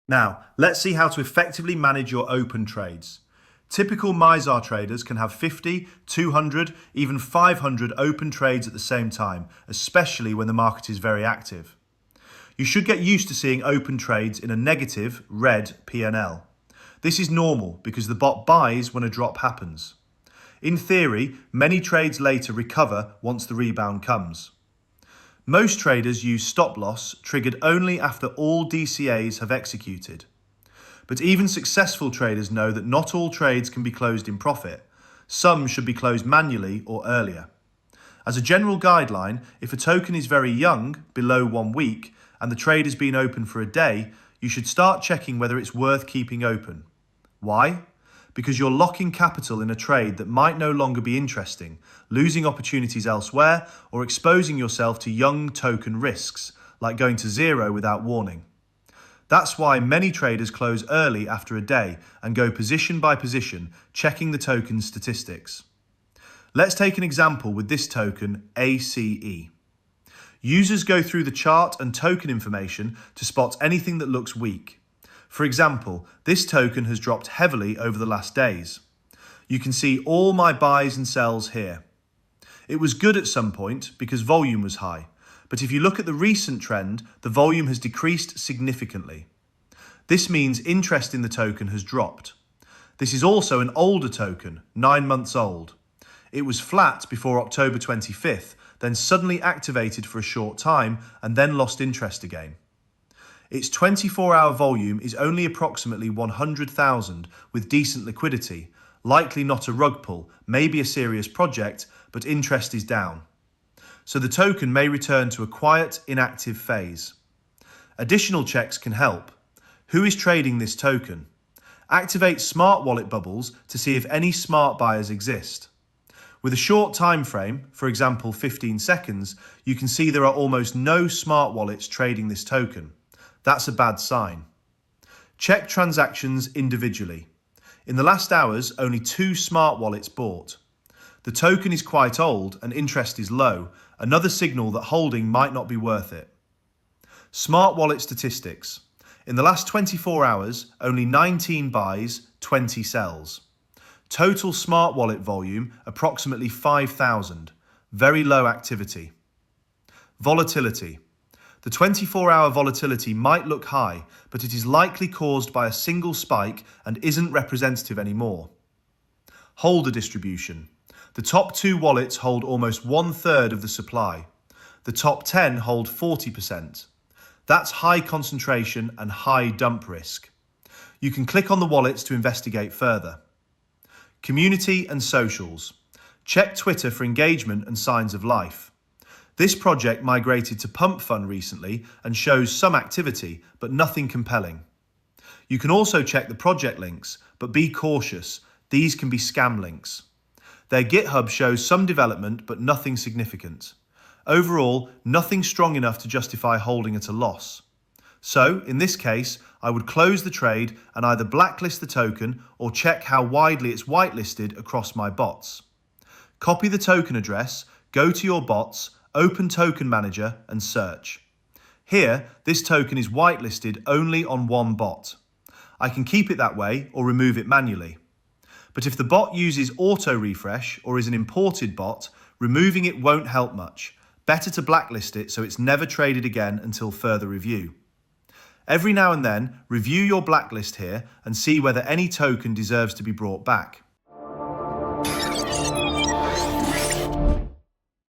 Now, let's see how to effectively manage your open trades. Typical Mizar traders can have 50, 200, even 500 open trades at the same time, especially when the market is very active. You should get used to seeing open trades in a negative, red P&L. This is normal because the bot buys when a drop happens. In theory, many trades later recover once the rebound comes. Most traders use stop loss triggered only after all DCAs have executed. But even successful traders know that not all trades can be closed in profit. Some should be closed manually or earlier. As a general guideline, if a token is very young, below 1 week, and the trade has been open for a day, you should start checking whether it's worth keeping open. Why? Because you're locking capital in a trade that might no longer be interesting, losing opportunities elsewhere, or exposing yourself to young token risks, like going to zero without warning. That's why many traders close early after a day and go position by position, checking the token's statistics. Let's take an example with this token, ACE. Users go through the chart and token information to spot anything that looks weak. For example, this token has dropped heavily over the last days. You can see all my buys and sells here. It was good at some point because volume was high, but if you look at the recent trend, the volume has decreased significantly. This means interest in the token has dropped. This is also an older token, 9 months old. It was flat before October 25th, then suddenly activated for a short time and then lost interest again. Its 24-hour volume is only approximately 100,000 with decent liquidity, likely not a rug pull, maybe a serious project, but interest is down. So the token may return to a quiet, inactive phase. Additional checks can help. Who is trading this token? Activate smart wallet bubbles to see if any smart buyers exist. With a short time frame, for example 15 seconds, you can see there are almost no smart wallets trading this token. That's a bad sign. Check transactions individually. In the last hours, only 2 smart wallets bought. The token is quite old and interest is low, another signal that holding might not be worth it. Smart wallet statistics. In the last 24 hours, only 19 buys, 20 sells. Total smart wallet volume, approximately 5,000. Very low activity. Volatility. The 24-hour volatility might look high, but it is likely caused by a single spike and isn't representative anymore. Holder distribution. The top 2 wallets hold almost 1/3 of the supply. The top 10 hold 40%. That's high concentration and high dump risk. You can click on the wallets to investigate further. Community and socials. Check Twitter for engagement and signs of life. This project migrated to Pump Fun recently and shows some activity, but nothing compelling. You can also check the project links, but be cautious. These can be scam links. Their GitHub shows some development, but nothing significant. Overall, nothing strong enough to justify holding at a loss. So, in this case, I would close the trade and either blacklist the token or check how widely it's whitelisted across my bots. Copy the token address, go to your bots, open Token Manager and search. Here, this token is whitelisted only on one bot. I can keep it that way or remove it manually. But if the bot uses auto refresh or is an imported bot, removing it won't help much. Better to blacklist it so it's never traded again until further review. Every now and then, review your blacklist here and see whether any token deserves to be brought back.